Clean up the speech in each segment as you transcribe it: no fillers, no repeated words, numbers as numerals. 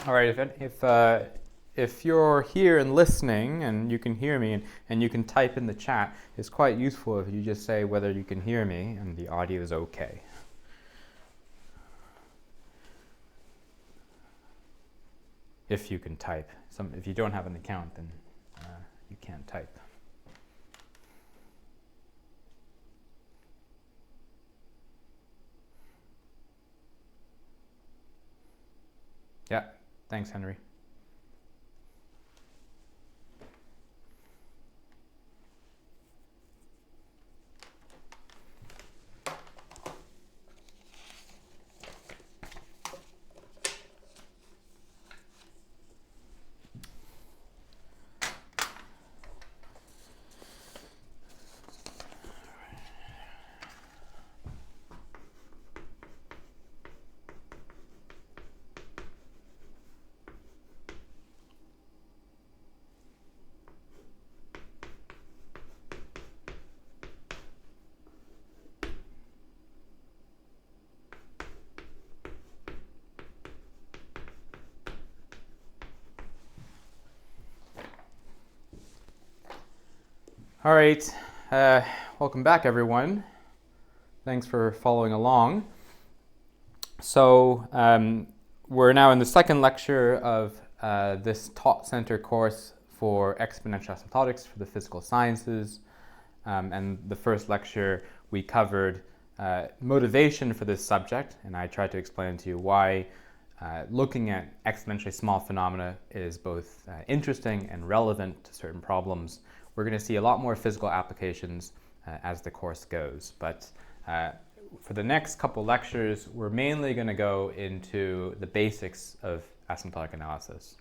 All right, if you're here and listening and you can hear me and you can type in the chat, it's quite useful if you just say whether you can hear me and the audio is okay. If you can type. If you don't have an account, then you can't type. Yeah, thanks, Henry. All right, welcome back, everyone. Thanks for following along. So we're now in the second lecture of this taught center course for exponential asymptotics for the physical sciences. And the first lecture we covered motivation for this subject, and I tried to explain to you why looking at exponentially small phenomena is both interesting and relevant to certain problems. We're going to see a lot more physical applications as the course goes, but for the next couple lectures, we're mainly going to go into the basics of asymptotic analysis.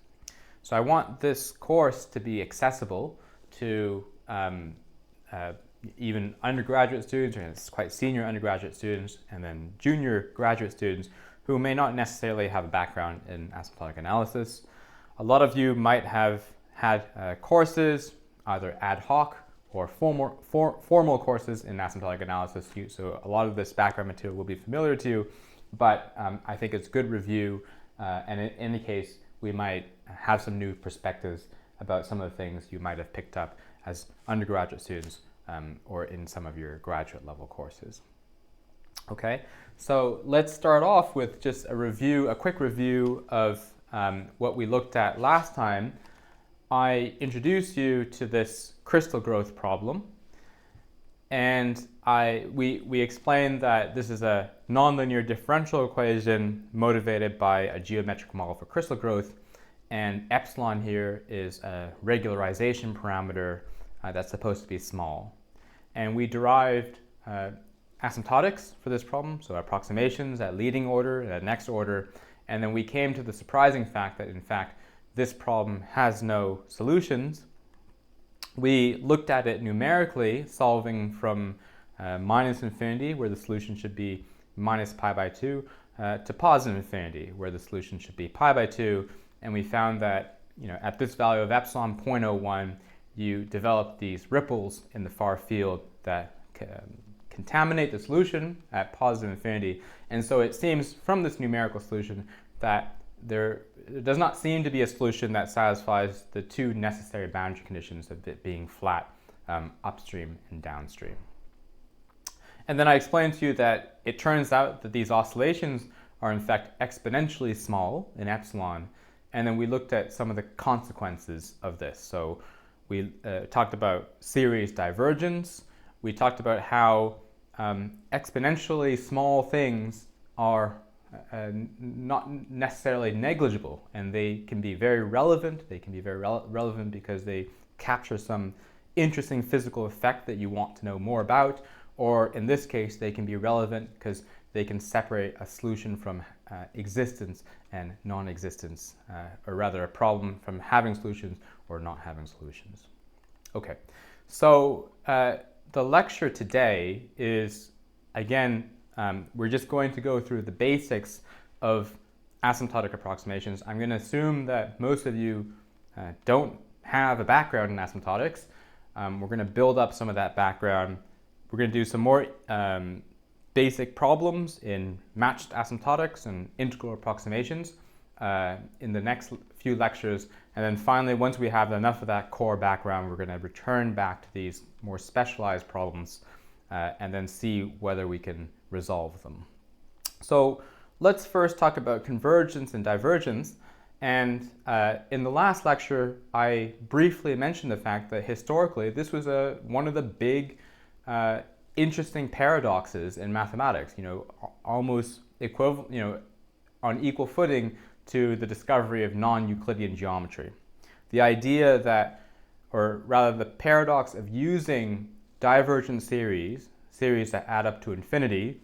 So I want this course to be accessible to even undergraduate students, or it's quite senior undergraduate students, and then junior graduate students who may not necessarily have a background in asymptotic analysis. A lot of you might have had courses, either ad hoc or formal courses in asymptotic analysis, so a lot of this background material will be familiar to you, but I think it's good review, and in any case, we might have some new perspectives about some of the things you might have picked up as undergraduate students or in some of your graduate level courses. Okay, so let's start off with just a quick review of what we looked at last time. I introduced you to this crystal growth problem, and we explained that this is a nonlinear differential equation motivated by a geometric model for crystal growth, and epsilon here is a regularization parameter that's supposed to be small. And we derived asymptotics for this problem, so approximations at leading order and at next order, and then we came to the surprising fact that in fact this problem has no solutions. We looked at it numerically, solving from minus infinity, where the solution should be minus pi by 2, to positive infinity, where the solution should be pi by 2, and we found that at this value of epsilon 0.01, you develop these ripples in the far field that contaminate the solution at positive infinity, and so it seems from this numerical solution that there does not seem to be a solution that satisfies the two necessary boundary conditions of it being flat upstream and downstream. And then I explained to you that it turns out that these oscillations are in fact exponentially small in epsilon, and then we looked at some of the consequences of this. So we talked about series divergence. We talked about how exponentially small things are not necessarily negligible, and they can be very relevant. They can be very relevant because they capture some interesting physical effect that you want to know more about, or in this case, they can be relevant because they can separate a solution from existence and non-existence, or rather a problem from having solutions or not having solutions. Okay, so the lecture today is, again, we're just going to go through the basics of asymptotic approximations. I'm going to assume that most of you don't have a background in asymptotics. We're going to build up some of that background. We're going to do some more basic problems in matched asymptotics and integral approximations. in the next few lectures. And then finally, once we have enough of that core background, we're going to return back to these more specialized problems and then see whether we can resolve them. So let's first talk about convergence and divergence. And in the last lecture, I briefly mentioned the fact that historically this was one of the big interesting paradoxes in mathematics, almost equivalent, on equal footing to the discovery of non-Euclidean geometry. The idea that, or rather the paradox of using divergent series that add up to infinity,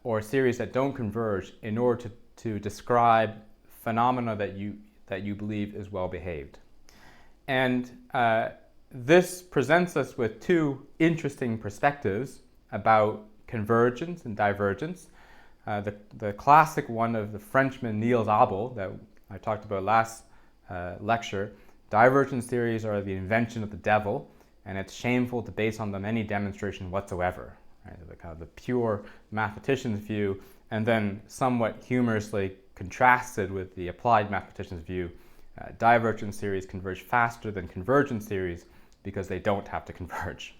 or series that don't converge in order to describe phenomena that you believe is well behaved. And this presents us with two interesting perspectives about convergence and divergence. The classic one of the Frenchman Niels Abel that I talked about last lecture. Divergent series are the invention of the devil, and it's shameful to base on them any demonstration whatsoever. Right? The kind of the pure mathematician's view, and then somewhat humorously contrasted with the applied mathematician's view. Divergent series converge faster than convergent series because they don't have to converge,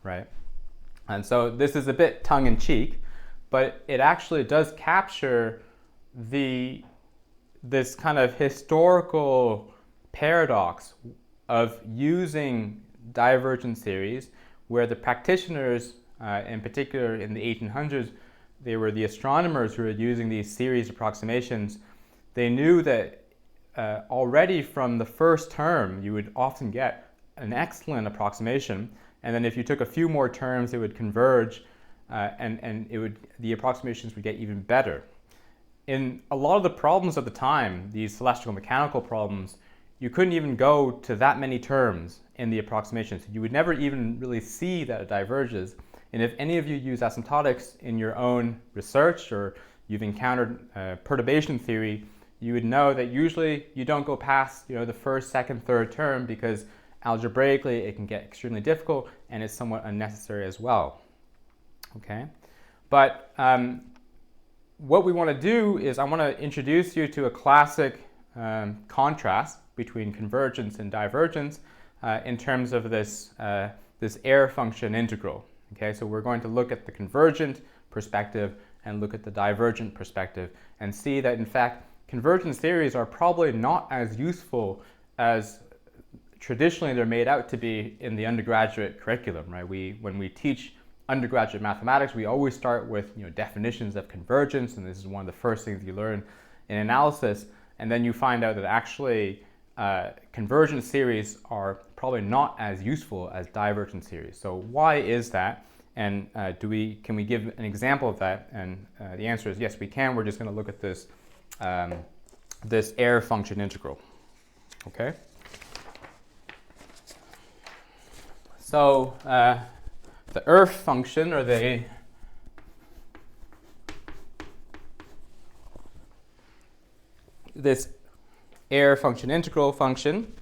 right? And so this is a bit tongue-in-cheek, but it actually does capture this kind of historical paradox of using divergent series, where the practitioners, in particular in the 1800s, they were the astronomers who were using these series approximations. They knew that already from the first term, you would often get an excellent approximation, and then if you took a few more terms, it would converge, and the approximations would get even better. In a lot of the problems at the time, these celestial mechanical problems, you couldn't even go to that many terms in the approximations. You would never even really see that it diverges. And if any of you use asymptotics in your own research, or you've encountered perturbation theory, you would know that usually you don't go past the first, second, third term, because algebraically it can get extremely difficult and it's somewhat unnecessary as well. Okay, but what we want to do is I want to introduce you to a classic contrast between convergence and divergence in terms of this error function integral. Okay, so we're going to look at the convergent perspective and look at the divergent perspective and see that in fact convergent theories are probably not as useful as traditionally they're made out to be in the undergraduate curriculum, right? When we teach undergraduate mathematics, we always start with definitions of convergence, and this is one of the first things you learn in analysis, and then you find out that actually convergent series are probably not as useful as divergent series. So why is that? And can we give an example of that? And the answer is yes, we can. We're just going to look at this this error function integral. Okay. So the ERF function, or this error function integral function,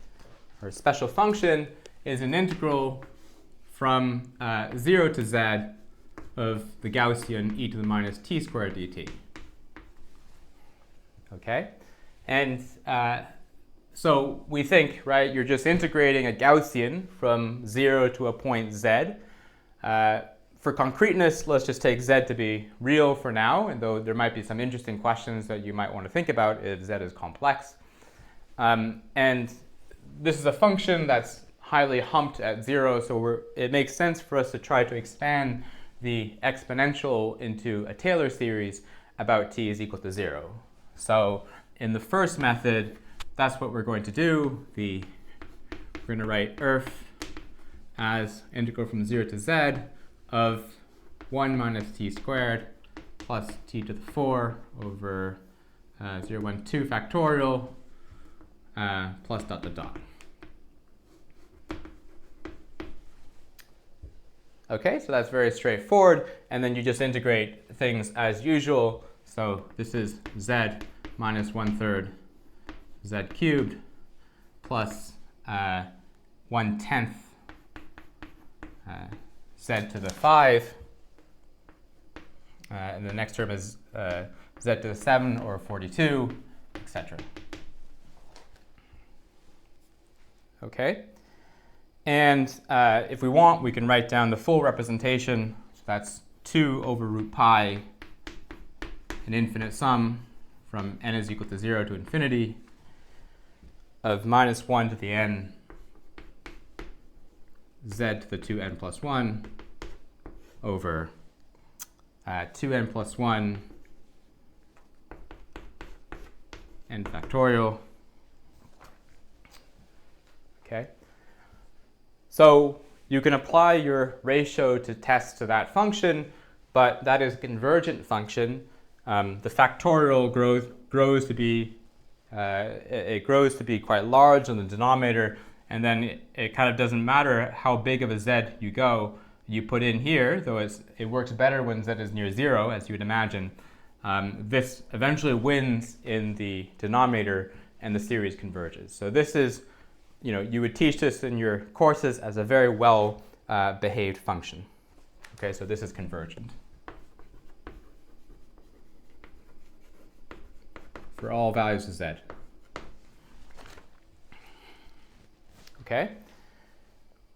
or special function, is an integral from 0 to z of the Gaussian e to the minus t squared dt. Okay, and so we think, right, you're just integrating a Gaussian from 0 to a point z. For concreteness, let's just take z to be real for now, and though there might be some interesting questions that you might want to think about if z is complex. And this is a function that's highly humped at 0, so it makes sense for us to try to expand the exponential into a Taylor series about t is equal to 0. So in the first method, that's what we're going to do. We're going to write ERF as integral from 0 to z of 1 minus t squared plus t to the 4 over 0, 1, 2 factorial plus dot dot dot. Okay, so that's very straightforward, and then you just integrate things as usual. So this is z minus 1/3 z cubed plus 1/10 z to the 5. And the next term is z to the 7, or 42, etc. Okay? And if we want, we can write down the full representation. So that's 2 over root pi, an infinite sum from n is equal to 0 to infinity of minus 1 to the n z to the 2n plus 1 over 2n plus 1 n factorial. Okay. So you can apply your ratio to test to that function, but that is a convergent function. The factorial grows to be quite large in the denominator, and then it kind of doesn't matter how big of a z you put in here, though it works better when z is near 0, as you would imagine. This eventually wins in the denominator, and the series converges. So this is, you would teach this in your courses as a very well behaved function. Okay, so this is convergent for all values of z. Okay,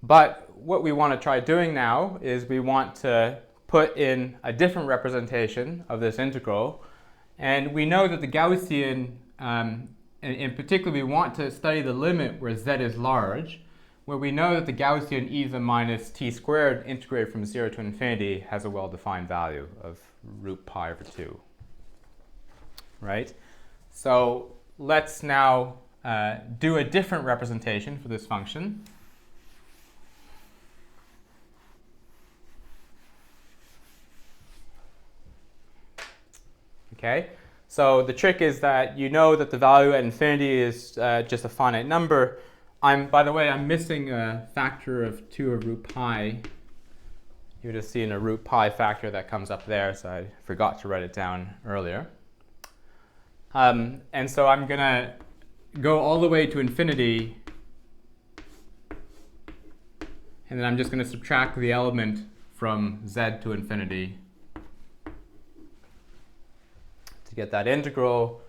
but what we want to try doing now is we want to put in a different representation of this integral, and we know that the Gaussian, in particular, we want to study the limit where z is large, where we know that the Gaussian e to the minus t squared integrated from 0 to infinity has a well-defined value of root pi over 2. Right? So let's now do a different representation for this function. Okay, so the trick is that you know that the value at infinity is just a finite number. By the way, I'm missing a factor of 2 of root pi. You would have seen a root pi factor that comes up there, so I forgot to write it down earlier. And so I'm going to go all the way to infinity, and then I'm just going to subtract the element from z to infinity to get that integral,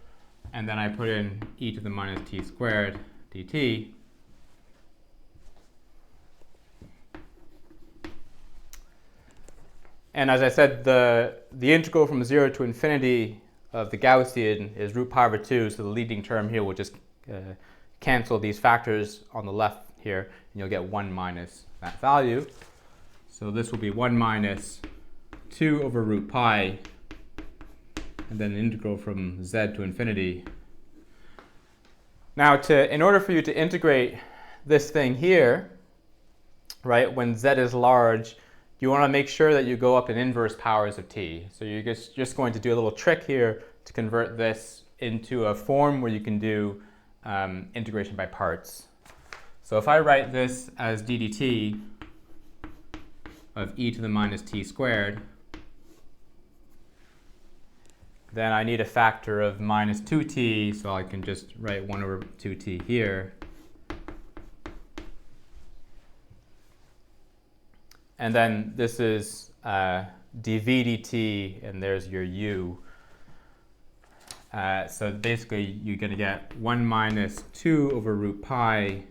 and then I put in e to the minus t squared dt. And as I said, the integral from 0 to infinity of the Gaussian is root pi over 2, so the leading term here will just cancel these factors on the left here, and you'll get 1 minus that value. So this will be 1 minus 2 over root pi, and then an integral from z to infinity. Now, in order for you to integrate this thing here, right, when z is large, you want to make sure that you go up in inverse powers of t. So you're just going to do a little trick here to convert this into a form where you can do integration by parts. So if I write this as d dt of e to the minus t squared, then I need a factor of minus 2t, so I can just write 1 over 2t here. And then this is dv dt, and there's your u. So basically, you're going to get 1 minus 2 over root pi,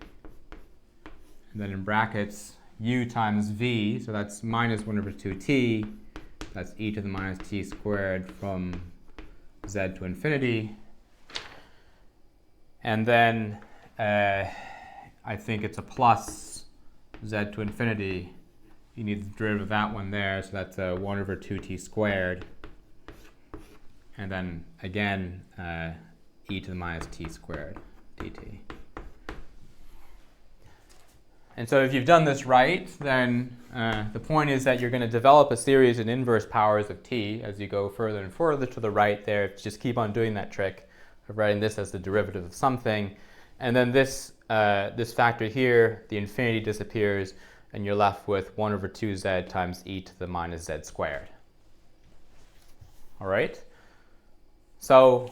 and then in brackets, u times v, so that's minus 1 over 2t. That's e to the minus t squared from z to infinity. And then I think it's a plus z to infinity. You need the derivative of that one there, so that's 1 over 2t squared. And then again, e to the minus t squared dt. And so if you've done this right, then the point is that you're going to develop a series in inverse powers of t as you go further and further to the right there. Just keep on doing that trick of writing this as the derivative of something. And then this factor here, the infinity disappears, and you're left with 1 over 2z times e to the minus z squared. All right? So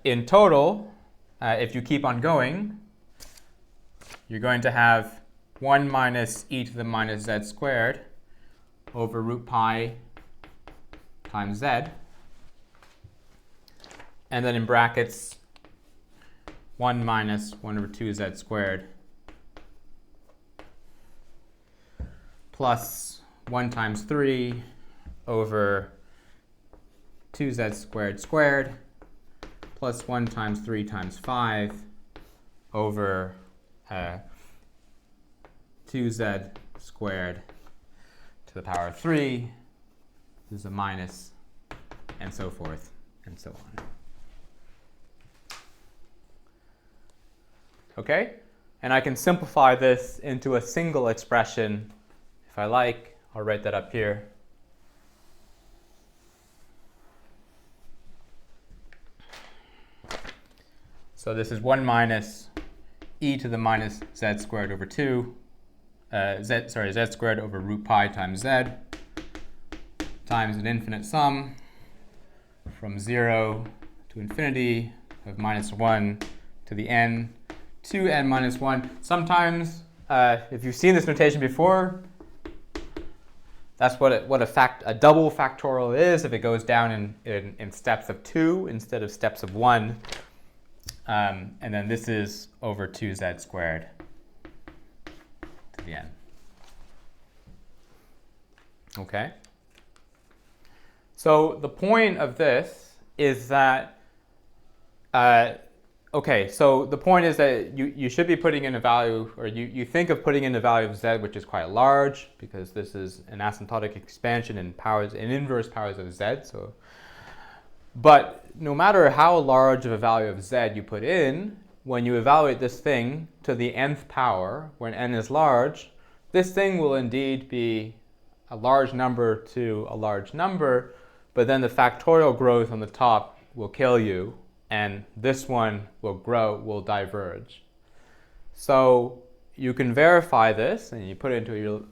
in total, if you keep on going, you're going to have 1 minus e to the minus z squared over root pi times z. And then in brackets, 1 minus 1 over 2z squared plus 1 times 3 over 2z squared squared plus 1 times 3 times 5 over 2z squared to the power of 3. This is a minus, and so forth, and so on. Okay? And I can simplify this into a single expression if I like. I'll write that up here. So this is 1 minus e to the minus z squared over 2, z squared over root pi times z times an infinite sum from 0 to infinity of minus 1 to the n to n minus 1. Sometimes, if you've seen this notation before, that's what a double factorial is if it goes down in steps of 2 instead of steps of 1. And then this is over 2z squared to the n. Okay? So the point of this is that, so the point is that you should be putting in a value, or you think of putting in a value of z which is quite large, because this is an asymptotic expansion in inverse powers of z. So, but no matter how large of a value of z you put in, when you evaluate this thing to the nth power, when n is large, this thing will indeed be a large number to a large number, but then the factorial growth on the top will kill you, and this one will diverge. So you can verify this, and you put it into your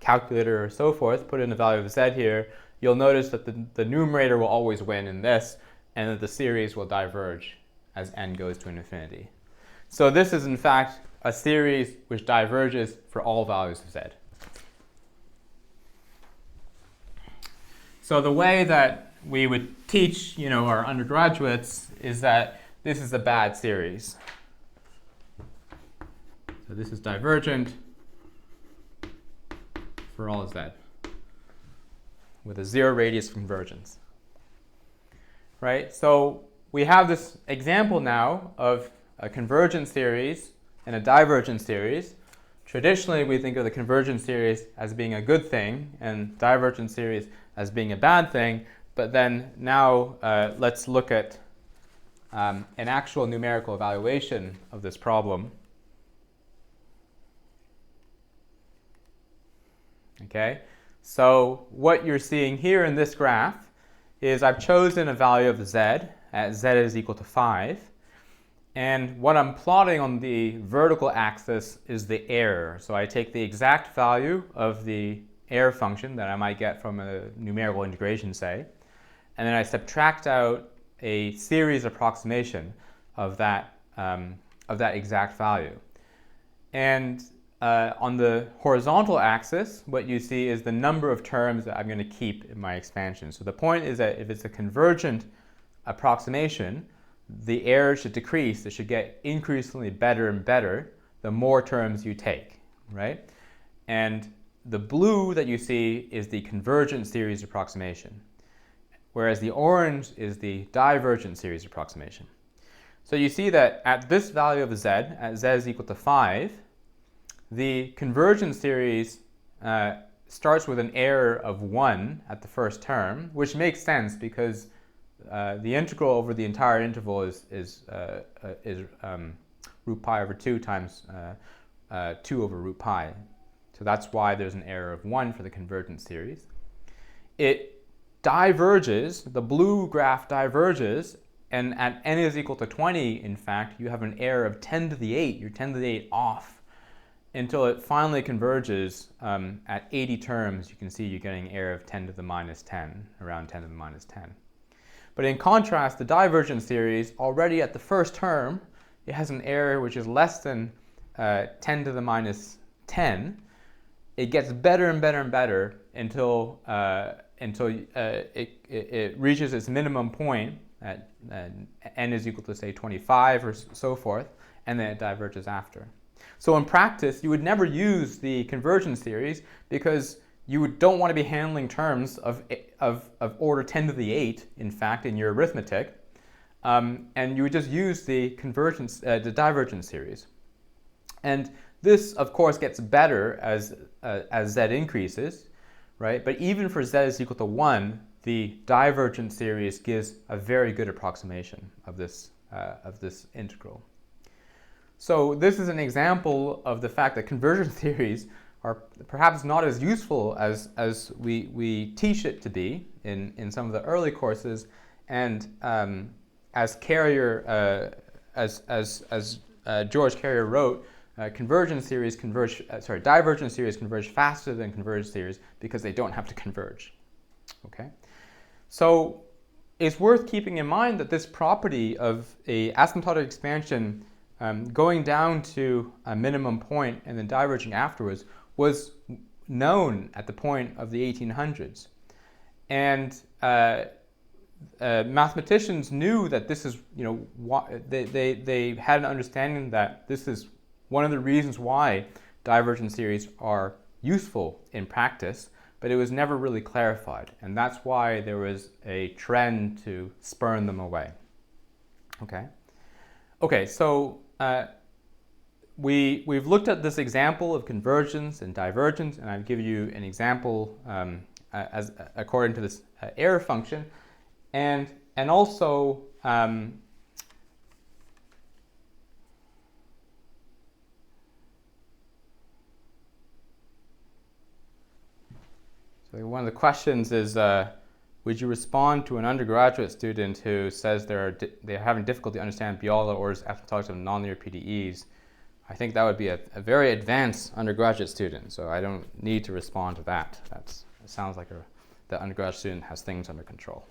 calculator or so forth, put in the value of z here. You'll notice that the numerator will always win in this, and that the series will diverge as n goes to infinity. So this is in fact a series which diverges for all values of z. So the way that we would teach, our undergraduates is that this is a bad series. So this is divergent for all z with a 0 radius of convergence. Right? So we have this example now of a convergent series and a divergent series. Traditionally, we think of the convergent series as being a good thing and divergent series as being a bad thing. But then now let's look at an actual numerical evaluation of this problem. Okay, so what you're seeing here in this graph is I've chosen a value of z at z is equal to 5. And what I'm plotting on the vertical axis is the error. So I take the exact value of the error function that I might get from a numerical integration, say, and then I subtract out a series approximation of that exact value. And on the horizontal axis, what you see is the number of terms that I'm going to keep in my expansion. So the point is that if it's a convergent approximation, the error should decrease. It should get increasingly better and better the more terms you take, right? And the blue that you see is the convergent series approximation, whereas the orange is the divergent series approximation. So you see that at this value of z, at z is equal to 5, the convergent series starts with an error of 1 at the first term, which makes sense because the integral over the entire interval is root pi over 2 times 2 over root pi. So that's why there's an error of 1 for the convergent series. It diverges, the blue graph diverges, and at n is equal to 20, in fact, you have an error of 10 to the 8. You're 10 to the 8 off until it finally converges at 80 terms. You can see you're getting an error of 10 to the minus 10, around 10 to the minus 10. But in contrast, the divergent series, already at the first term, it has an error which is less than 10 to the minus 10. It gets better and better and better until it reaches its minimum point at n is equal to, say, 25 or so forth, and then it diverges after. So in practice, you would never use the convergence series because you don't want to be handling terms of order 10 to the 8, in fact, in your arithmetic, and you would just use the divergence series. And this, of course, gets better as z increases, right? But even for z is equal to 1, the divergence series gives a very good approximation of this integral. So this is an example of the fact that convergence theories are perhaps not as useful as we teach it to be in some of the early courses, and as George Carrier wrote, divergence theories converge faster than convergence theories because they don't have to converge. Okay, so it's worth keeping in mind that this property of a asymptotic expansion going down to a minimum point and then diverging afterwards was known at the point of the 1800s. And mathematicians knew that this is, they had an understanding that this is one of the reasons why divergence theories are useful in practice, but it was never really clarified. And that's why there was a trend to spurn them away. Okay, so we've looked at this example of convergence and divergence, and I've given you an example as according to this error function, and also so one of the questions is, would you respond to an undergraduate student who says they're having difficulty understanding Biela or asymptotics of nonlinear PDEs? I think that would be a very advanced undergraduate student, so I don't need to respond to that. It sounds like the undergraduate student has things under control.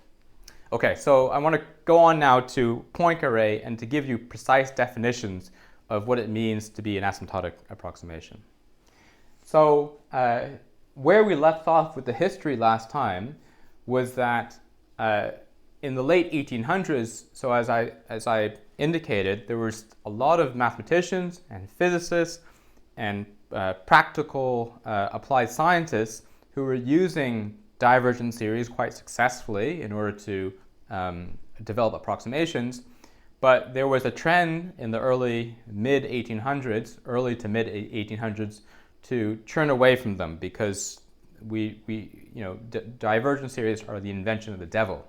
Okay, so I want to go on now to Poincare and to give you precise definitions of what it means to be an asymptotic approximation. So where we left off with the history last time was that in the late 1800s, so as I indicated, there was a lot of mathematicians and physicists and practical applied scientists who were using divergence series quite successfully in order to develop approximations. But there was a trend in the early to mid 1800s to turn away from them because divergence series are the invention of the devil.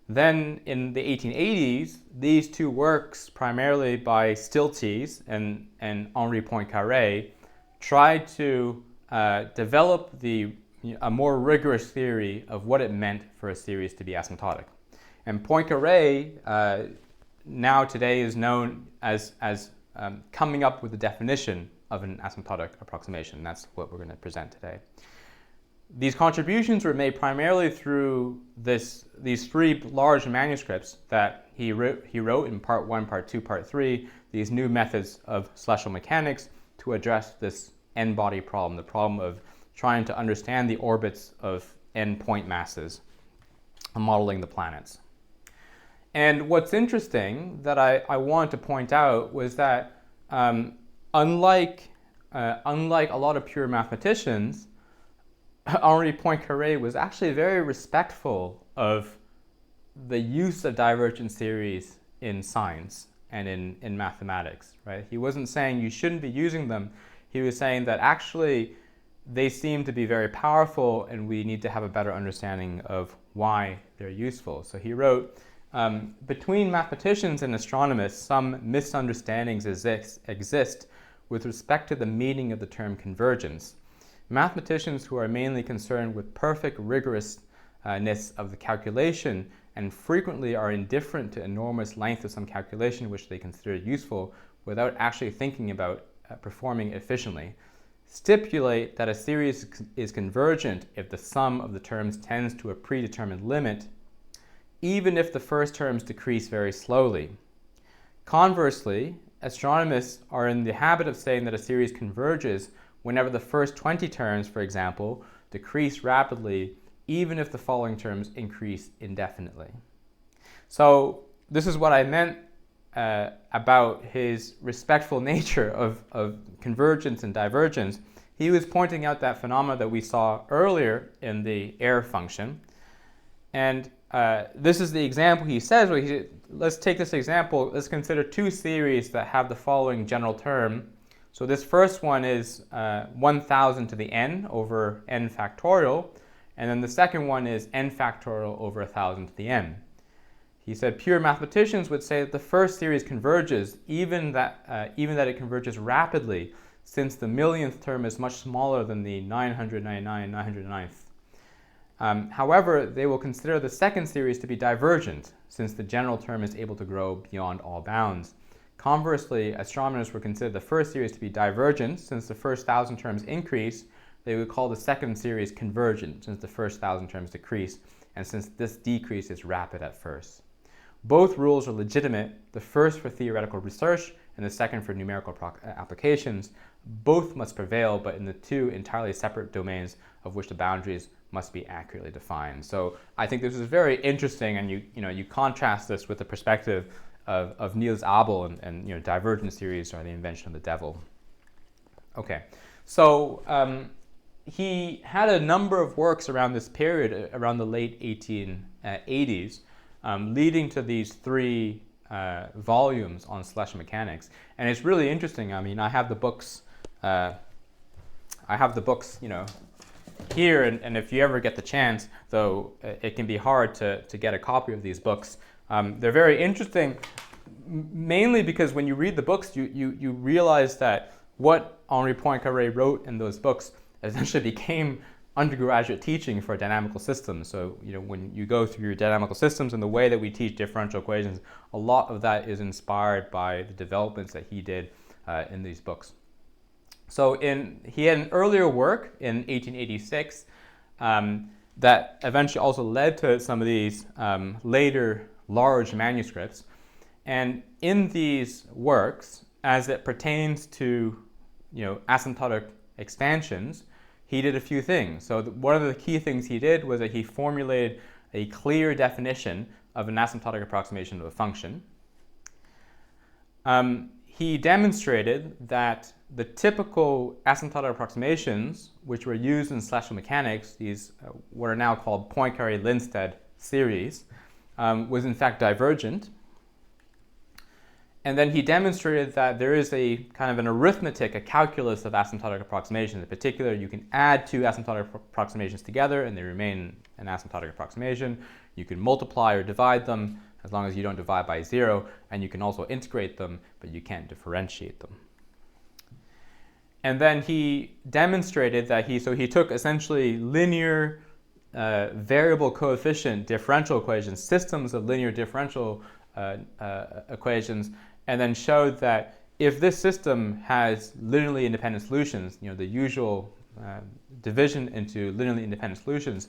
Then in the 1880s, these two works, primarily by Stiltes and Henri Poincare, tried to develop a more rigorous theory of what it meant for a series to be asymptotic. And Poincare now today is known as coming up with the definition of an asymptotic approximation. That's what we're going to present today. These contributions were made primarily through these three large manuscripts that he wrote in Part 1, Part 2, Part 3, these new methods of celestial mechanics to address this n-body problem, the problem of trying to understand the orbits of n point masses and modeling the planets. And what's interesting that I wanted to point out was that unlike a lot of pure mathematicians, Henri Poincare was actually very respectful of the use of divergence theories in science and in mathematics, right? He wasn't saying you shouldn't be using them. He was saying that actually they seem to be very powerful and we need to have a better understanding of why they're useful. So he wrote, between mathematicians and astronomers, some misunderstandings exist with respect to the meaning of the term convergence. Mathematicians who are mainly concerned with perfect rigorousness of the calculation and frequently are indifferent to enormous length of some calculation which they consider useful without actually thinking about performing efficiently, stipulate that a series is convergent if the sum of the terms tends to a predetermined limit, even if the first terms decrease very slowly. Conversely, astronomers are in the habit of saying that a series converges whenever the first 20 terms, for example, decrease rapidly, even if the following terms increase indefinitely. So this is what I meant about his respectful nature of convergence and divergence. He was pointing out that phenomena that we saw earlier in the error function. And this is the example he says. Let's take this example. Let's consider two series that have the following general term. So this first one is 1,000 to the n over n factorial. And then the second one is n factorial over 1,000 to the n. He said pure mathematicians would say that the first series converges, even that it converges rapidly, since the millionth term is much smaller than the 999/909th. However, they will consider the second series to be divergent, since the general term is able to grow beyond all bounds. Conversely, astronomers would consider the first series to be divergent, since the first 1,000 terms increase. They would call the second series convergent, since the first 1,000 terms decrease, and since this decrease is rapid at first. Both rules are legitimate, the first for theoretical research and the second for numerical applications. Both must prevail, but in the two entirely separate domains of which the boundaries must be accurately defined. So I think this is very interesting, and you contrast this with the perspective of Niels Abel and divergent series are the invention of the devil. Okay, so he had a number of works around this period, around the late 1880s, leading to these three volumes on celestial mechanics. And it's really interesting. I mean, I have the books, here, and if you ever get the chance, though it can be hard to get a copy of these books. They're very interesting, mainly because when you read the books, you realize that what Henri Poincaré wrote in those books essentially became undergraduate teaching for dynamical systems. So when you go through your dynamical systems and the way that we teach differential equations, a lot of that is inspired by the developments that he did in these books. So he had an earlier work in 1886 that eventually also led to some of these later large manuscripts. And in these works, as it pertains to asymptotic expansions, he did a few things. So one of the key things he did was that he formulated a clear definition of an asymptotic approximation of a function. He demonstrated that the typical asymptotic approximations, which were used in celestial mechanics, these what are now called Poincaré-Lindstedt series, was in fact divergent. And then he demonstrated that there is a kind of an arithmetic, a calculus of asymptotic approximations. In particular, you can add two asymptotic approximations together and they remain an asymptotic approximation. You can multiply or divide them as long as you don't divide by 0, and you can also integrate them, but you can't differentiate them. And then he demonstrated that he took essentially linear variable coefficient differential equations, systems of linear differential equations, and then showed that if this system has linearly independent solutions, the usual division into linearly independent solutions,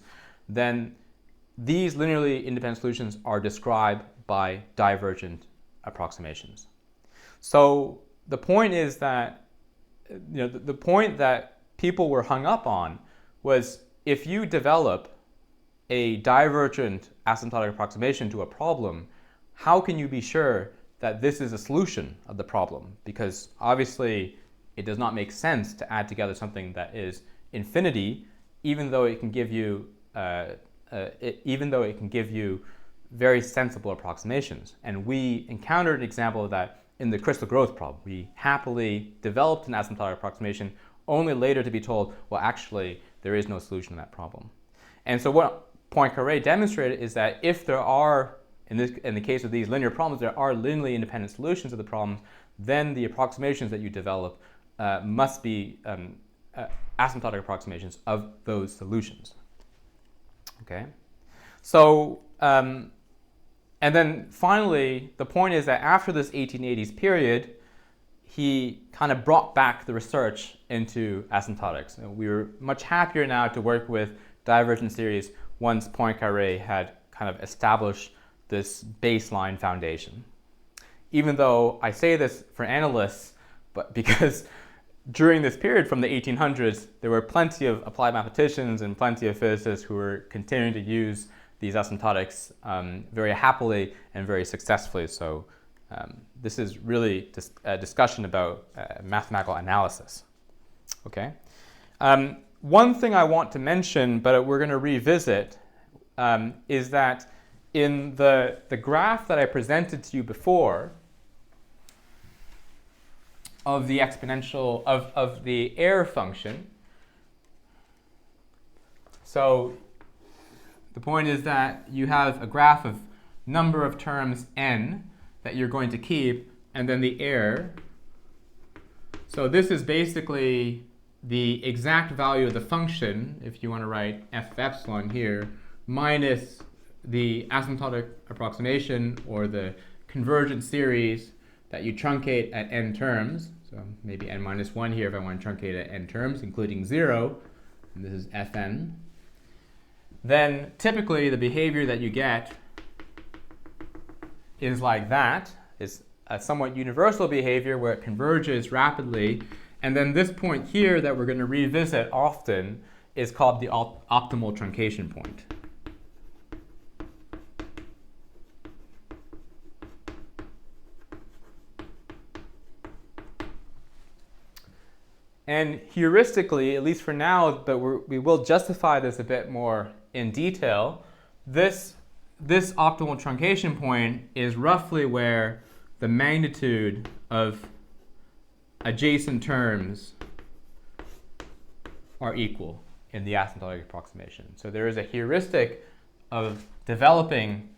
then these linearly independent solutions are described by divergent approximations. So the point is that the point that people were hung up on was if you develop a divergent asymptotic approximation to a problem, how can you be sure that this is a solution of the problem? Because obviously it does not make sense to add together something that is infinity, even though it can give you very sensible approximations. And we encountered an example of that in the crystal growth problem. We happily developed an asymptotic approximation, only later to be told, well, actually, there is no solution to that problem. And so what Poincaré demonstrated is that if there are, in the case of these linear problems, there are linearly independent solutions of the problems, then the approximations that you develop must be asymptotic approximations of those solutions. Okay, so and then finally, the point is that after this 1880s period, he kind of brought back the research into asymptotics. And we were much happier now to work with divergent series once Poincaré had kind of established this baseline foundation. Even though I say this for analysts, but because during this period from the 1800s, there were plenty of applied mathematicians and plenty of physicists who were continuing to use these asymptotics very happily and very successfully. So this is really a discussion about mathematical analysis. Okay. One thing I want to mention, but we're going to revisit, is that in the graph that I presented to you before of the exponential of the error function, so the point is that you have a graph of number of terms n that you're going to keep, and then the error. So this is basically the exact value of the function, if you want to write f of epsilon here, minus the asymptotic approximation or the convergent series that you truncate at n terms. So maybe n minus 1 here if I want to truncate at n terms, including 0. And this is fn. Then typically the behavior that you get is like that. It's a somewhat universal behavior where it converges rapidly. And then this point here that we're going to revisit often is called the optimal truncation point. And heuristically, at least for now, but we will justify this a bit more in detail, this optimal truncation point is roughly where the magnitude of adjacent terms are equal in the asymptotic approximation. So there is a heuristic of developing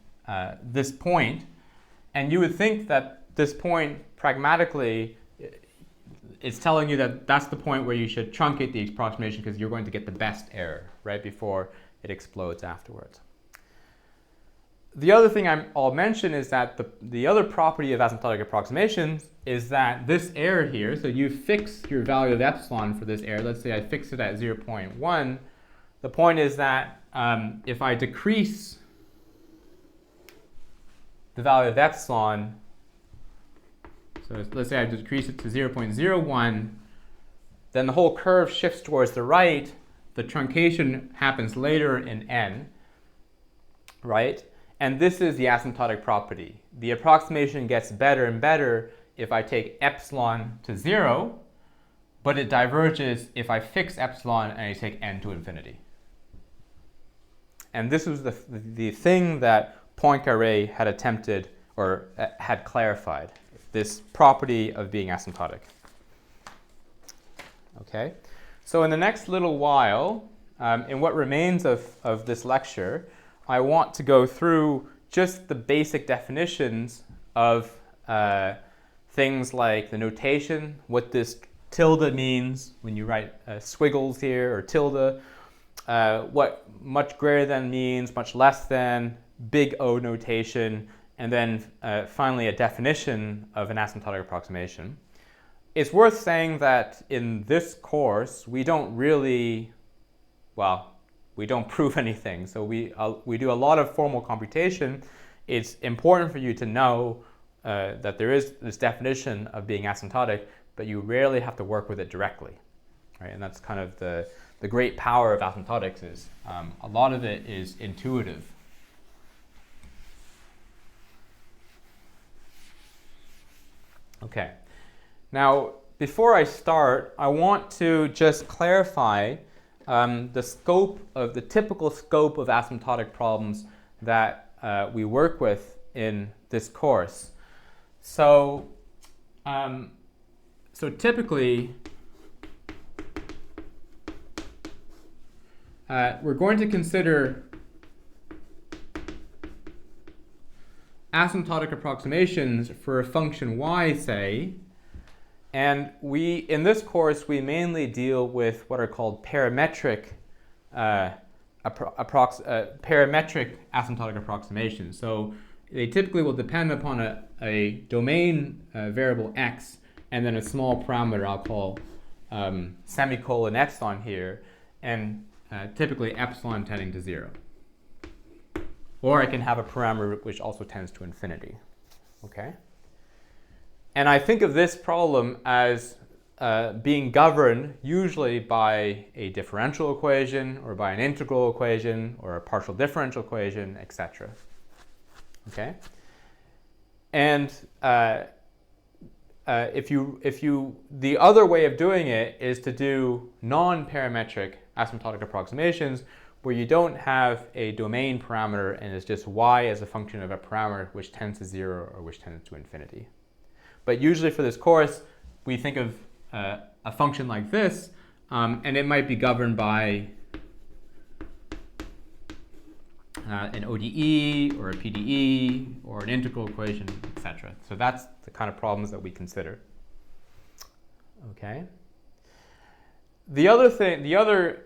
this point, and you would think that this point pragmatically is telling you that that's the point where you should truncate the approximation because you're going to get the best error right before it explodes afterwards. The other thing I'll mention is that the other property of asymptotic approximations is that this error here, so you fix your value of epsilon for this error. Let's say I fix it at 0.1. The point is that if I decrease the value of epsilon, so let's say I decrease it to 0.01, then the whole curve shifts towards the right. The truncation happens later in n, right? And this is the asymptotic property. The approximation gets better and better if I take epsilon to 0, but it diverges if I fix epsilon and I take n to infinity. And this was the thing that Poincaré had attempted or had clarified, this property of being asymptotic. Okay, so in the next little while, in what remains of this lecture, I want to go through just the basic definitions of things like the notation, what this tilde means when you write squiggles here, or tilde, what much greater than means, much less than, big O notation, and then finally a definition of an asymptotic approximation. It's worth saying that in this course, we don't really, well, we don't prove anything. So we do a lot of formal computation. It's important for you to know that there is this definition of being asymptotic, but you rarely have to work with it directly, right? And that's kind of the great power of asymptotics is a lot of it is intuitive. Okay. Now, before I start, I want to just clarify the typical scope of asymptotic problems that we work with in this course. So typically, we're going to consider asymptotic approximations for a function y, say, and in this course, we mainly deal with what are called parametric asymptotic approximations. So they typically will depend upon a domain variable x and then a small parameter I'll call semicolon epsilon here, and typically epsilon tending to 0. Or I can have a parameter which also tends to infinity. Okay? And I think of this problem as being governed usually by a differential equation or by an integral equation or a partial differential equation, etc. Okay, and the other way of doing it is to do non-parametric asymptotic approximations where you don't have a domain parameter and it's just y as a function of a parameter which tends to 0 or which tends to infinity. But usually for this course, we think of a function like this, and it might be governed by an ODE or a PDE or an integral equation, etc. So that's the kind of problems that we consider. Okay. The other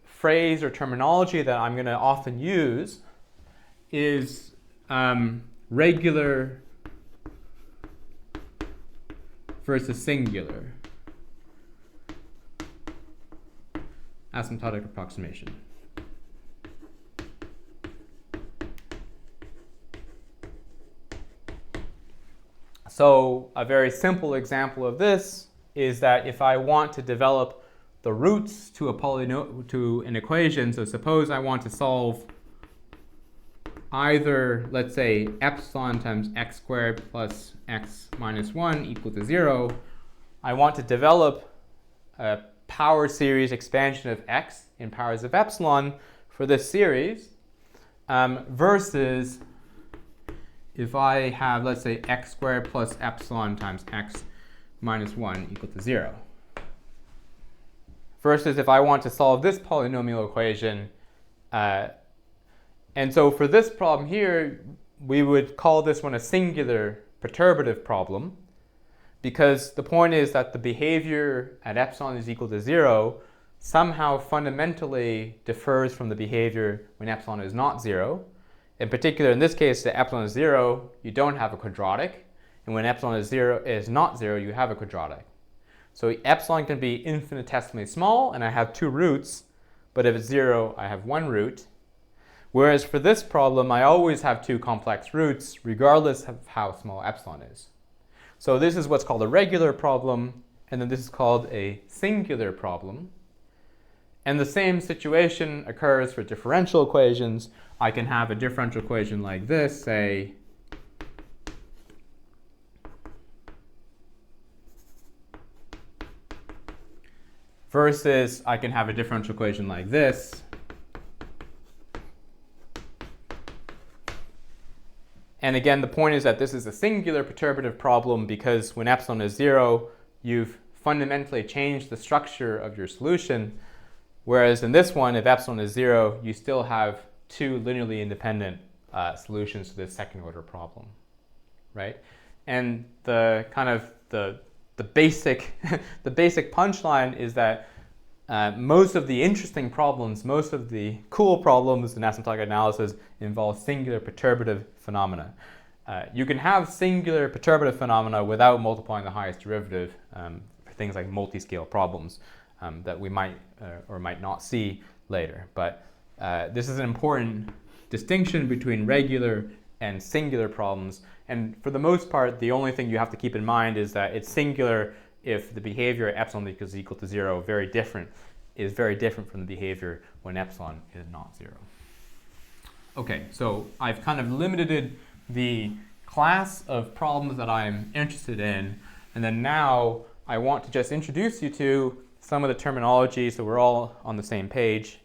phrase or terminology that I'm going to often use is regular versus singular asymptotic approximation. So a very simple example of this is that if I want to develop the roots to to an equation, so suppose I want to solve either, let's say, epsilon times x squared plus x minus 1 equal to 0, I want to develop a power series expansion of x in powers of epsilon for this series versus if I have, let's say, x squared plus epsilon times x minus 1 equal to 0. Versus if I want to solve this polynomial equation. And so for this problem here, we would call this one a singular perturbative problem, because the point is that the behavior at epsilon is equal to 0 somehow fundamentally differs from the behavior when epsilon is not 0. In particular, in this case, the epsilon is 0, you don't have a quadratic. And when epsilon is not 0, you have a quadratic. So epsilon can be infinitesimally small, and I have two roots. But if it's 0, I have one root. Whereas for this problem, I always have two complex roots, regardless of how small epsilon is. So this is what's called a regular problem, and then this is called a singular problem. And the same situation occurs for differential equations. I can have a differential equation like this, say, versus I can have a differential equation like this. And again, the point is that this is a singular perturbative problem because when epsilon is 0, you've fundamentally changed the structure of your solution. Whereas in this one, if epsilon is 0, you still have two linearly independent solutions to this second order problem, right? And the kind of the basic the basic punchline is that most of the interesting problems, most of the cool problems in asymptotic analysis involve singular perturbative phenomena. You can have singular perturbative phenomena without multiplying the highest derivative for things like multi-scale problems that we might or might not see later. But this is an important distinction between regular and singular problems. And for the most part, the only thing you have to keep in mind is that it's singular if the behavior at epsilon is equal to 0 is very different from the behavior when epsilon is not 0. Okay, so I've kind of limited the class of problems that I'm interested in, and then now I want to just introduce you to some of the terminology so we're all on the same page.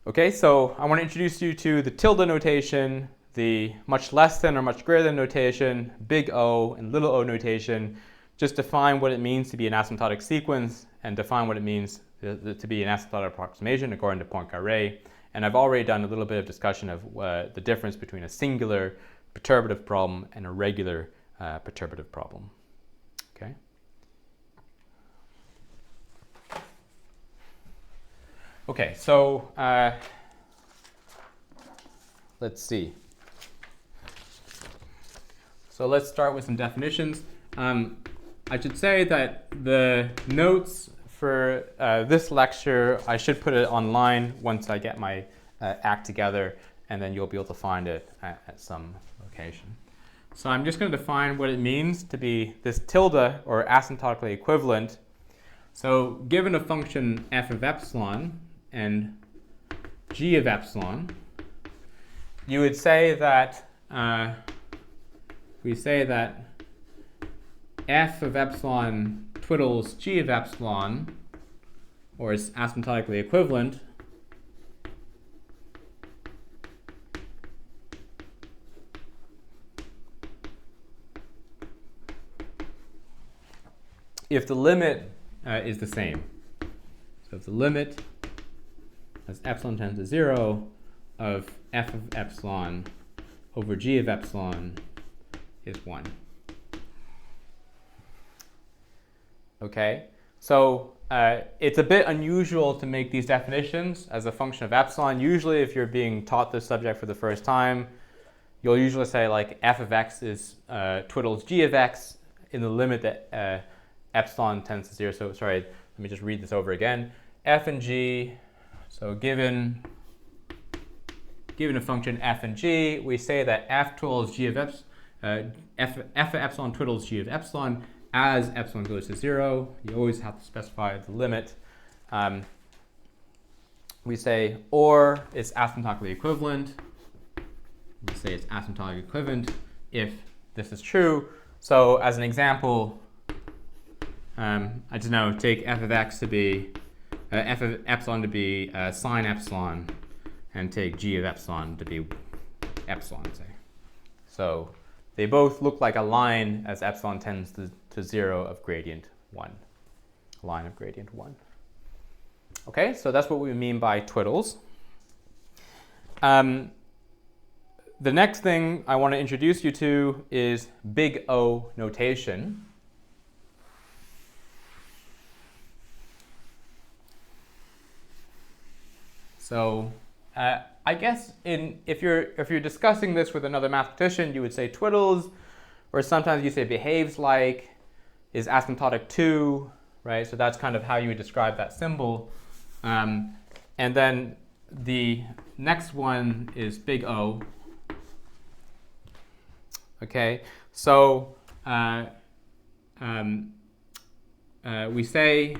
Okay, so I want to introduce you to the tilde notation, the much less than or much greater than notation, big O and little o notation, just define what it means to be an asymptotic sequence and define what it means to be an asymptotic approximation according to Poincaré. And I've already done a little bit of discussion of the difference between a singular perturbative problem and a regular perturbative problem. Okay. Okay, so let's see. So let's start with some definitions. I should say that the notes for this lecture, I should put it online once I get my act together. and then you'll be able to find it at some location. So I'm just going to define what it means to be this tilde, or asymptotically equivalent. So given a function f of epsilon and g of epsilon, you would say that we say that f of epsilon twiddles g of epsilon, or is asymptotically equivalent, if the limit is the same. So if the limit as epsilon tends to 0 of f of epsilon over g of epsilon is 1. Okay, so it's a bit unusual to make these definitions as a function of epsilon. Usually if you're being taught this subject for the first time, you'll usually say like f of x is twiddles g of x in the limit that epsilon tends to 0. So sorry, let me just read this over again. F and g, so given a function f and g, we say that f twiddles g of f of epsilon twiddles g of epsilon as epsilon goes to 0. You always have to specify the limit. We say or it's asymptotically equivalent. We say it's asymptotically equivalent if this is true. So as an example, I don't know, take f of x to be f of epsilon to be sine epsilon, and take g of epsilon to be epsilon, say. So they both look like a line as epsilon tends to 0 of gradient 1, line of gradient 1. Okay, so that's what we mean by twiddles. The next thing I want to introduce you to is big O notation. So I guess if you're discussing this with another mathematician, you would say twiddles, or sometimes you say behaves like, is asymptotic to, right? So that's kind of how you would describe that symbol. And then the next one is big O. Okay, so we say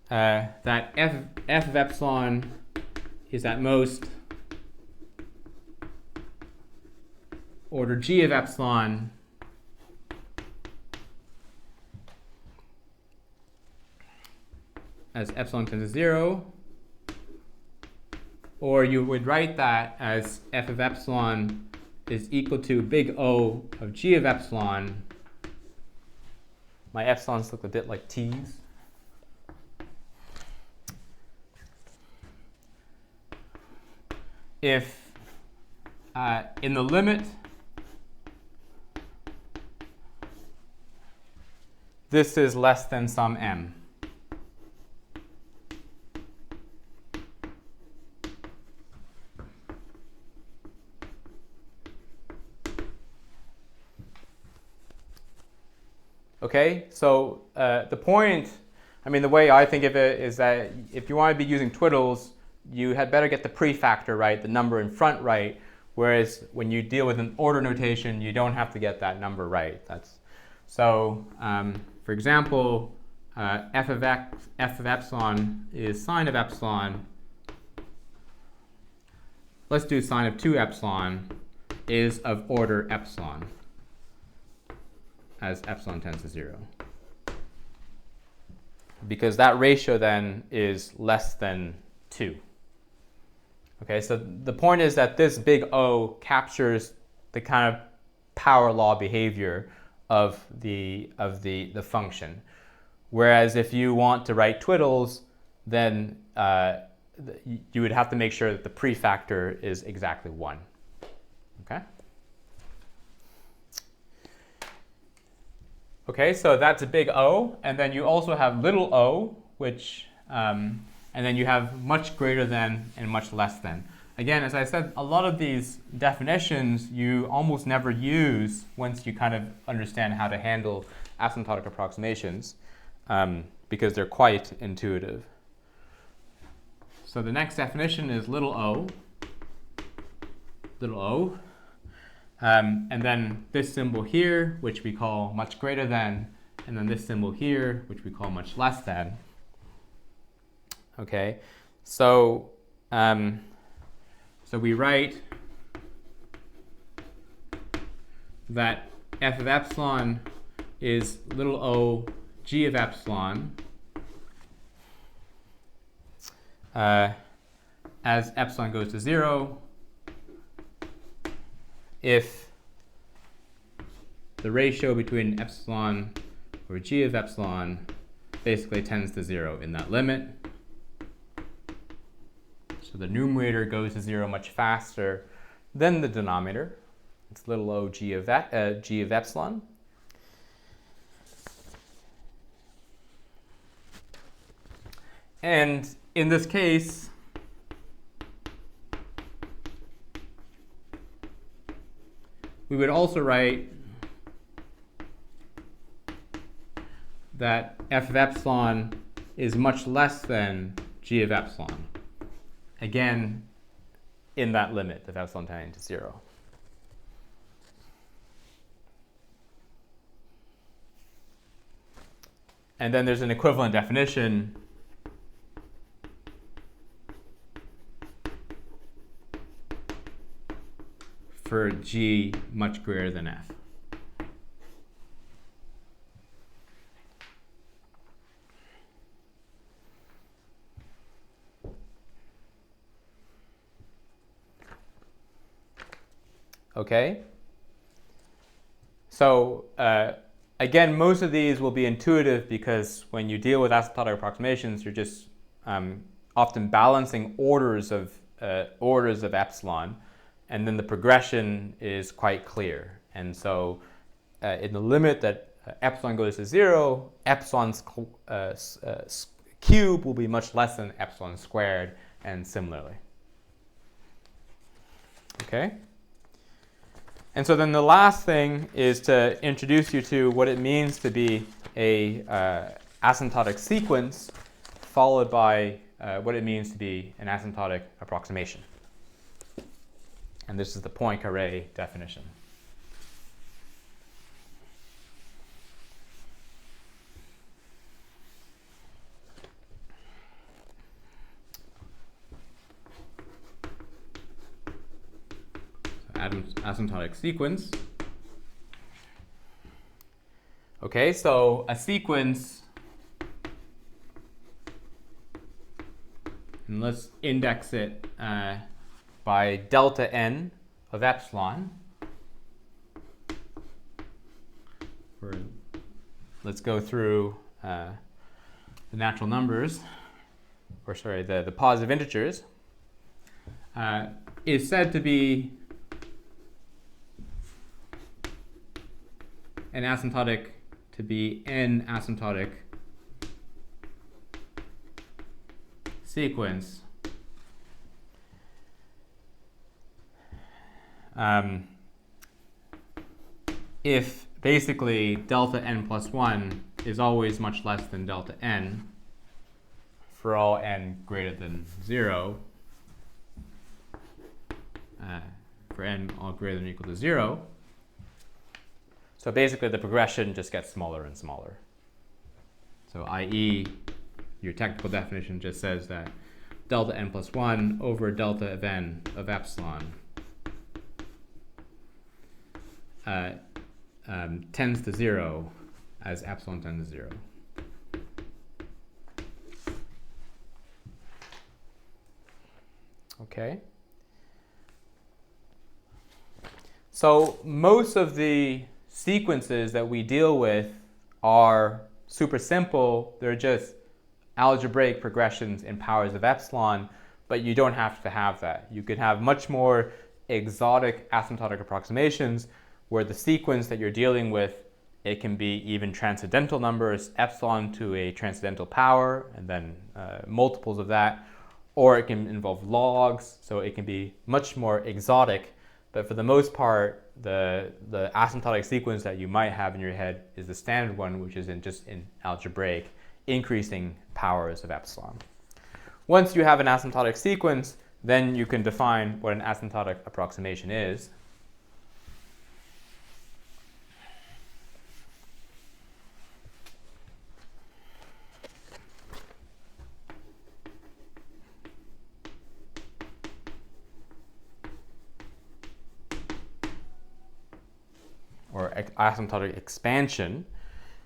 that f of epsilon is at most order g of epsilon as epsilon tends to 0, or you would write that as f of epsilon is equal to big O of g of epsilon. My epsilons look a bit like t's. If in the limit this is less than some m. Okay, so the point, I mean, the way I think of it is that if you want to be using twiddles, you had better get the prefactor right, the number in front right, whereas when you deal with an order notation, you don't have to get that number right. So, for example, f of epsilon is sine of epsilon. Let's do sine of 2 epsilon is of order epsilon, as epsilon tends to 0. Because that ratio then is less than 2. Okay, so the point is that this big O captures the kind of power law behavior of the function. Whereas if you want to write twiddles, then you would have to make sure that the prefactor is exactly 1. Okay? Okay, so that's a big O, and then you also have little o, which, and then you have much greater than and much less than. Again, as I said, a lot of these definitions you almost never use once you kind of understand how to handle asymptotic approximations. because they're quite intuitive. So the next definition is little o, and then this symbol here, which we call much greater than, and then this symbol here, which we call much less than. Okay, so we write that f of epsilon is little o g of epsilon as epsilon goes to 0 if the ratio between epsilon or g of epsilon basically tends to 0 in that limit. So the numerator goes to 0 much faster than the denominator. It's little o g of epsilon. And in this case, we would also write that f of epsilon is much less than g of epsilon. Again, in that limit of epsilon tending to 0. And then there's an equivalent definition for g much greater than f. Okay? So again, most of these will be intuitive because when you deal with asymptotic approximations, you're just often balancing orders of epsilon, and then the progression is quite clear. And so in the limit that epsilon goes to 0, epsilon's cube will be much less than epsilon squared, and similarly. Okay? And so then the last thing is to introduce you to what it means to be a asymptotic sequence, followed by what it means to be an asymptotic approximation. And this is the Poincaré definition. Asymptotic sequence. Okay, so a sequence, and let's index it by delta n of epsilon. Let's go through the natural numbers, or sorry, the positive integers, is said to be an asymptotic to be an asymptotic sequence if basically delta n plus 1 is always much less than delta n for all n greater than 0, for n all greater than or equal to 0. So basically the progression just gets smaller and smaller. So i.e., your technical definition just says that delta n plus 1 over delta of n of epsilon tends to 0 as epsilon tends to 0. Okay. So most of the sequences that we deal with are super simple. They're just algebraic progressions in powers of epsilon, but you don't have to have that. You could have much more exotic asymptotic approximations where the sequence that you're dealing with, it can be even transcendental numbers, epsilon to a transcendental power, and then multiples of that, or it can involve logs, so it can be much more exotic. But for the most part, the asymptotic sequence that you might have in your head is the standard one, which is just in algebraic increasing powers of epsilon. Once you have an asymptotic sequence, then you can define what an asymptotic approximation is. Or asymptotic expansion.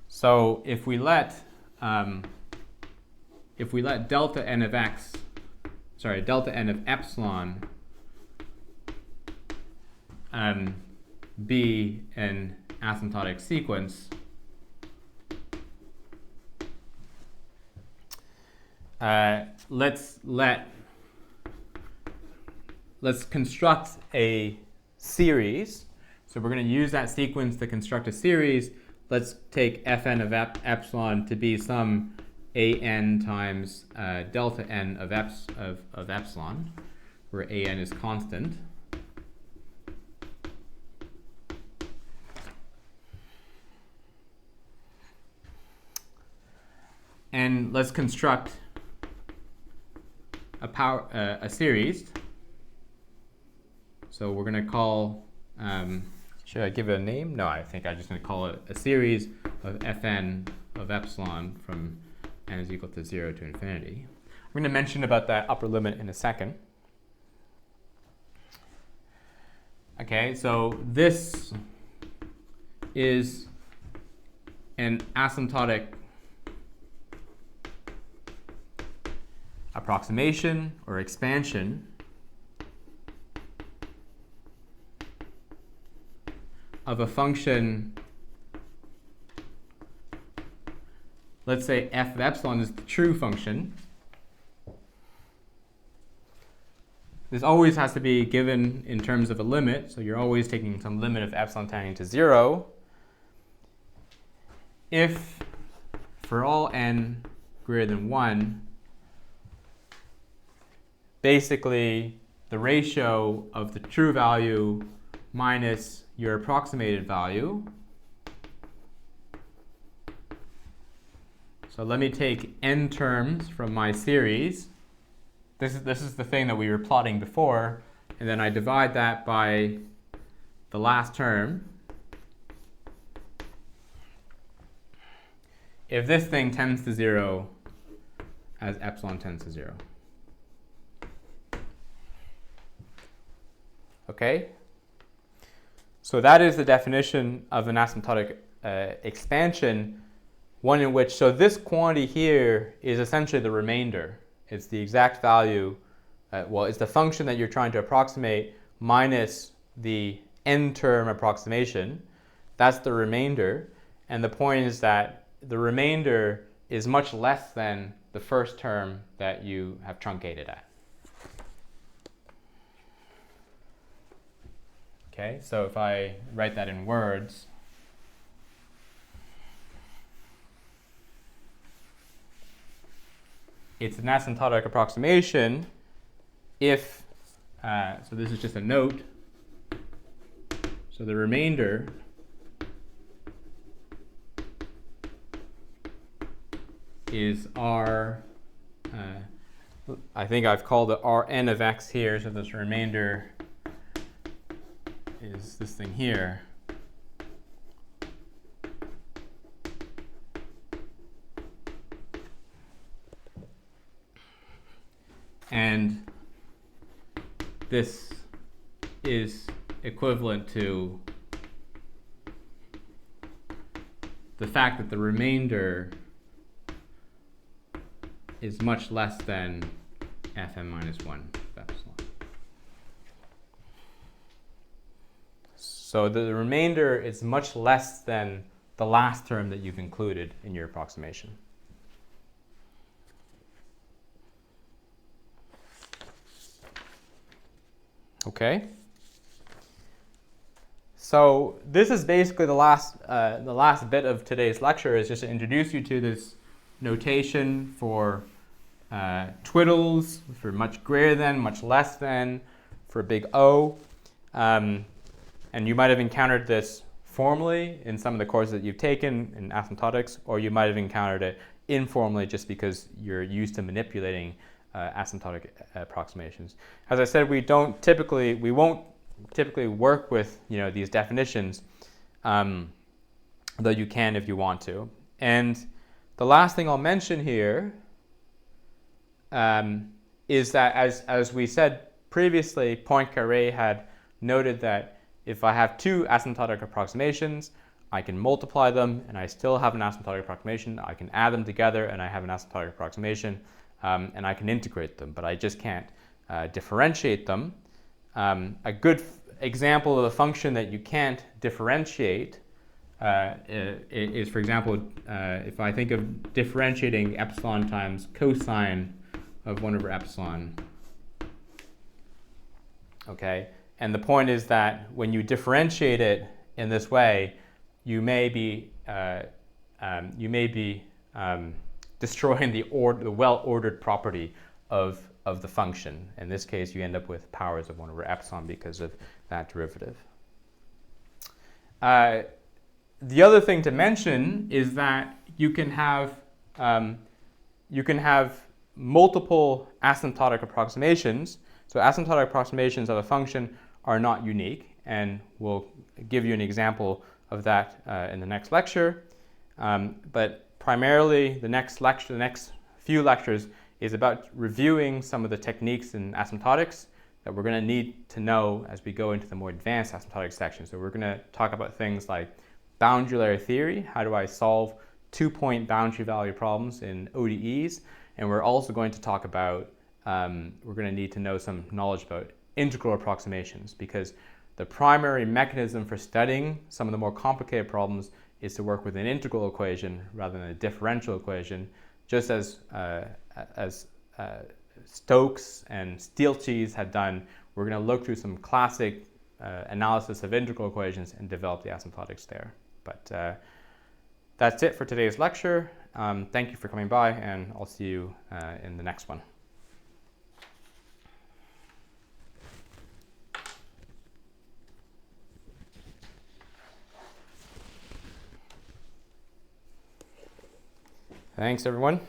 So if we let delta n of epsilon be an asymptotic sequence, let's construct a series. So we're going to use that sequence to construct a series. Let's take fn of epsilon to be some an times delta n of epsilon, where an is constant. And let's construct a series. So we're going to call, should I give it a name? No, I think I'm just going to call it a series of fn of epsilon from n is equal to 0 to infinity. I'm going to mention about that upper limit in a second. Okay, so this is an asymptotic approximation or expansion of a function. Let's say f of epsilon is the true function. This always has to be given in terms of a limit, so you're always taking some limit of epsilon tending to 0. If for all n greater than 1, basically the ratio of the true value minus your approximated value. So let me take n terms from my series. This is the thing that we were plotting before, and then I divide that by the last term. If this thing tends to 0 as epsilon tends to 0. Okay? So that is the definition of an asymptotic expansion, one in which, so this quantity here is essentially the remainder. It's the exact value, well, it's the function that you're trying to approximate minus the n-term approximation. That's the remainder. And the point is that the remainder is much less than the first term that you have truncated at. Okay, so if I write that in words, it's an asymptotic approximation if, so this is just a note, so the remainder is r, I think I've called it Rn of x here, so this remainder is this thing here. And this is equivalent to the fact that the remainder is much less than fn minus 1 epsilon. So the remainder is much less than the last term that you've included in your approximation. Okay. So this is basically the last bit of today's lecture, is just to introduce you to this notation for twiddles, for much greater than, much less than, for big O. And you might have encountered this formally in some of the courses that you've taken in asymptotics, or you might have encountered it informally just because you're used to manipulating asymptotic approximations. As I said, we won't typically work with these definitions, though you can if you want to. And the last thing I'll mention here is that as we said previously, Poincaré had noted that if I have two asymptotic approximations, I can multiply them and I still have an asymptotic approximation. I can add them together and I have an asymptotic approximation, and I can integrate them, but I just can't differentiate them. A good example of a function that you can't differentiate is, for example, if I think of differentiating epsilon times cosine of 1 over epsilon. Okay, and the point is that when you differentiate it in this way, you may be destroying the well-ordered property of the function. In this case, you end up with powers of 1 over epsilon because of that derivative. The other thing to mention is that you can have multiple asymptotic approximations. So asymptotic approximations of a function are not unique, and we'll give you an example of that in the next lecture. But primarily, the next few lectures is about reviewing some of the techniques in asymptotics that we're going to need to know as we go into the more advanced asymptotic section. So we're going to talk about things like boundary layer theory. How do I solve two-point boundary value problems in ODEs? And we're also going to talk about, we're going to need to know some knowledge about integral approximations, because the primary mechanism for studying some of the more complicated problems is to work with an integral equation rather than a differential equation, just as Stokes and Stieltjes had done. We're going to look through some classic analysis of integral equations and develop the asymptotics there. But that's it for today's lecture. Thank you for coming by, and I'll see you in the next one. Thanks, everyone.